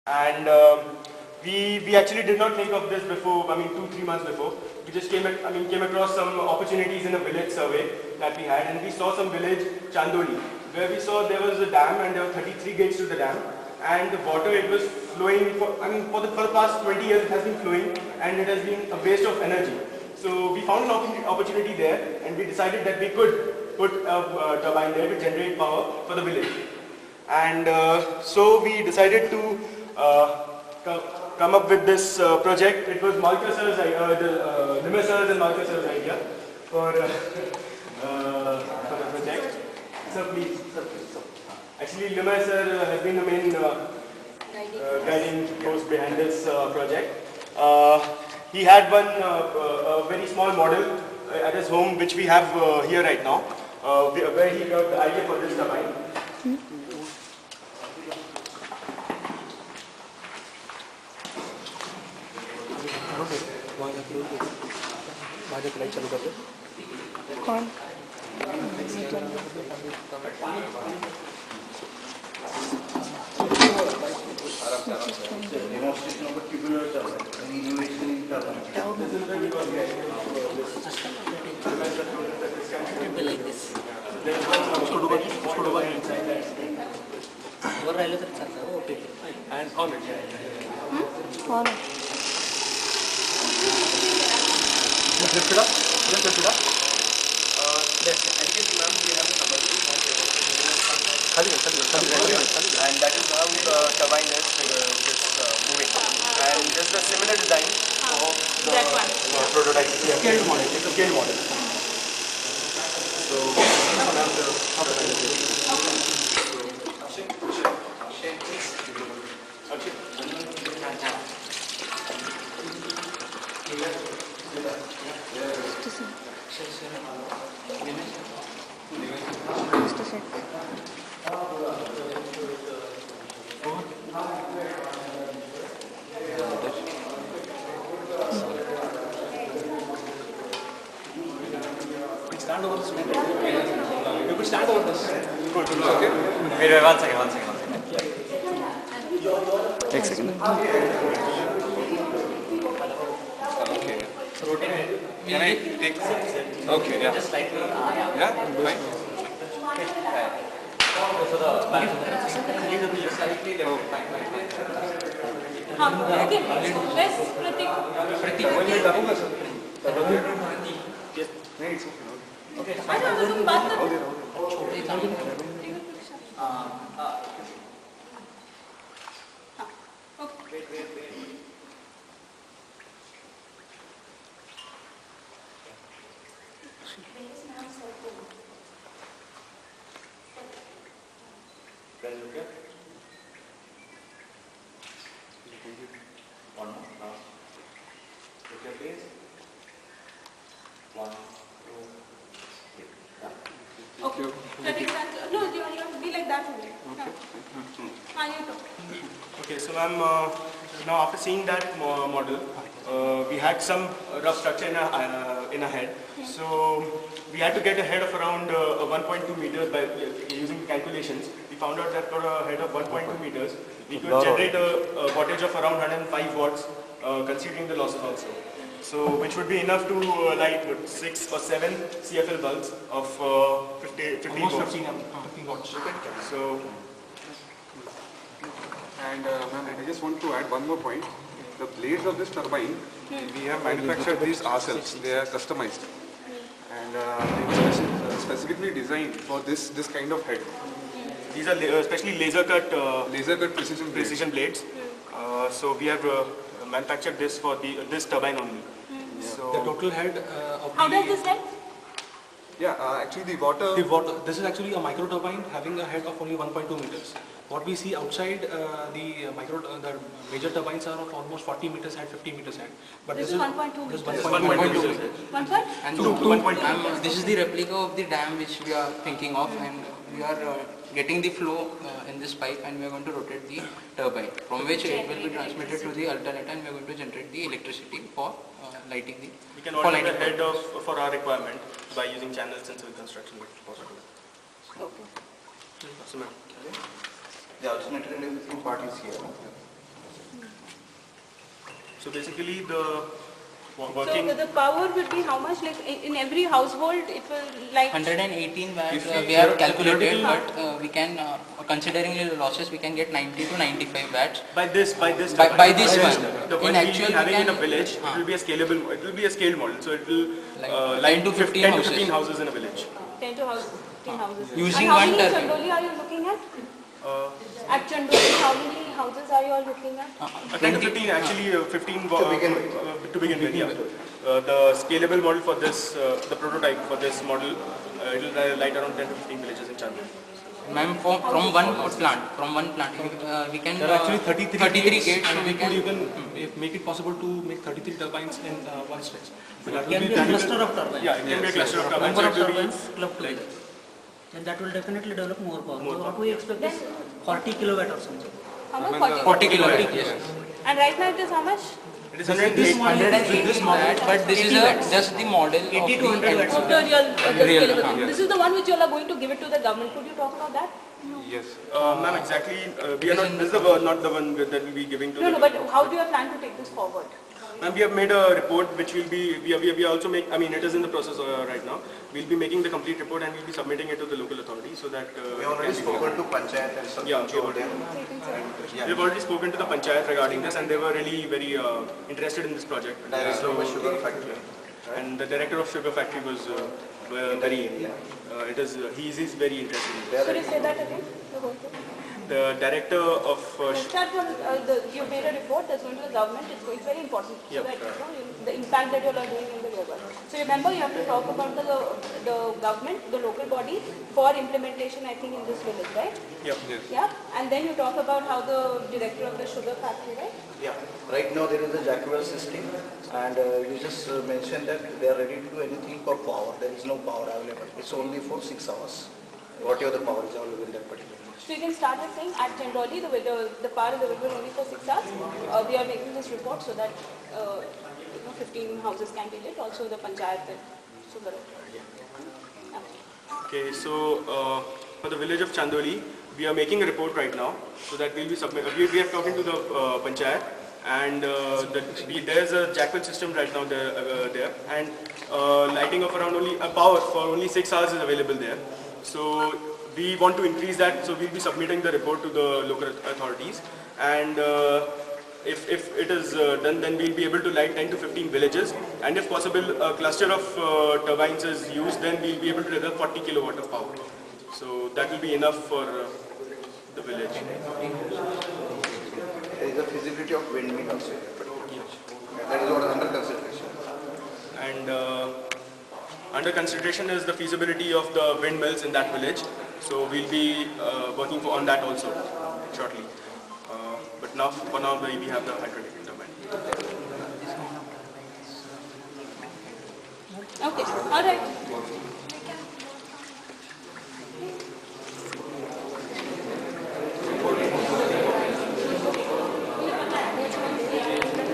And we actually did not think of this before. I mean, 2-3 months before. We just came across some opportunities in a village survey that we had, and we saw some village Chandoli, where we saw there was a dam and there were 33 gates to the dam, and the water, it was flowing for the past 20 years it has been flowing, and it has been a waste of energy. So we found an opportunity there, and we decided that we could put a turbine there to generate power for the village. And so we decided to come up with this project. It was Malka sir's, Nimai sir's and Malka sir's idea for the project. So please. Actually, Nimai sir has been the main guiding force behind this project. He had one a very small model at his home, which we have here right now, where he got the idea for this turbine. कौन And on it. कौन Just lift it up. Just lift it up. Yes, and you can we have a number. And that is how the turbine is moving. And this is a similar design of the prototype. Scaled model. It's a scaled model. So stand over this. You could stand over this. Good. Okay. Wait, one second. एक second Okay. So rotate. Can I take? Okay. Yeah. Just slightly. Yeah. Fine. Okay. So the slightly left. Fine. Okay. Yes, Pratik. Yes. नहीं. Okay. अच्छा तो तुम बात कर One more. Now. Look your face. 1, 2, 3. Okay. Pratik, no, you have to be like that only. You talk. Okay, so ma'am, now after seeing that model, we had some rough structure in our head. So we had to get a head of around 1.2 meters by using calculations. We found out that for a head of 1.2 meters, we could generate a wattage of around 105 watts, considering the losses also. So which would be enough to light with 6 or 7 CFL bulbs of 15 watts. 15 watts. So. And ma'am, I just want to add one more point. The blades of this turbine, we have manufactured these ourselves. They are customized, and they were specifically designed for this kind of head. These are especially laser cut precision blades. So we have manufactured this for this turbine only. So The total head of How does this work? Yeah, actually the water. this is actually a micro turbine having a head of only 1.2 meters. What we see outside, the major turbines are of almost 40 meters head, 50 meters head. But This is 1.2 This is meters. 1.2 meters. 1 point? And this is the replica of the dam which we are thinking of, and we are getting the flow in this pipe, and we are going to rotate the turbine, from which it will be transmitted to the alternator, and we are going to generate the electricity for lighting the. we can order the head for our requirement by using channels and civil construction if possible. Okay. So ma'am. The alternator and everything part is here. So basically the So working. the power will be how much? Like in every household, it will like 118 watts If we we- have calculated, theoretically- but we can, considering the losses, we can get 90 to 95 watts. By this By turbine. this Whereas one. The In one actual, we we having in a can- village, it will be a scalable, it will be a scaled model. So it will Like light 10 to 15 10 to houses. 15 houses in a village. 10 to 15 houses. Using and how one many turbine. Chandoli are you looking at? Uh, At Chandoli, how many houses are you all looking at? 10 to 15, actually 15 To begin with. To begin with, yeah. The scalable model for this, the prototype for this model, it will light around 10 to 15 villages in Chandoli. Ma'am, from one plant, we can There are actually 33 gates, so and we can. you can make it possible to make 33 turbines in one stretch. So that will Can be be a cluster of turbines. Yeah, it can be a cluster of turbines. Number So of it will be turbines clubbed together. Then that will definitely develop more power. More So power. what we expect is 40 kilowatt or something. How much? 40 kilowatt, yes. And right now it is how much? It is 108. 180 watt, but this is 80 watts. just the model. 80 of to the 100 watts. The real, the Real, scalable thing. yes. This is the one which you all are going to give it to the government. Could you talk about that? Yes. Ma'am, exactly. We are not. This is not the one that we'll be giving to. No, the no, but how do you plan to take this forward? Ma'am, we have made a report which will be. We also make. I mean, it is in the process right now. We'll be making the complete report and we'll be submitting it to the local authority so that. We already spoken to Panchayat and some Yeah, over there. We've already spoken to the panchayat regarding this, and they were really very interested in this project. There is no sugar factory. And the director of sugar factory was very. It is. He's very interested. In it. Could you say that again? The whole thing? The director of. Start from you made a report that's going to the government. It's very important so Yep. that the impact that you all are doing in the real world. So remember, you have to talk about the government, the local body for implementation. I think in this village, right? Yep. Yeah. And then you talk about how the director of the sugar factory, right? Yeah. Right now there is a Jacquard system and you just mentioned that they are ready to do anything for power. There is no power available. It's only for 6 hours. Whatever the power is available in that particular. So you can start with saying at Chandoli, the power is available only for 6 hours. We are making this report so that 15 houses can be lit. Also the panchayat and sugar. Okay, so for the village of Chandoli, we are making a report right now, so that we'll be we are talking to the panchayat, and there's a Jacquard system right now there, and lighting of around only power for only 6 hours is available there. So we want to increase that, so we'll be submitting the report to the local authorities, and if it is done, then we'll be able to light 10 to 15 villages, and if possible, a cluster of turbines is used, then we'll be able to develop 40 kilowatt of power. So that will be enough for the village. There is a feasibility of windmill also. That is what is under consideration. And under consideration is the feasibility of the windmills in that village. So we'll be working on that also shortly. But now, for now, we have the hydroelectric turbine. Okay, all right.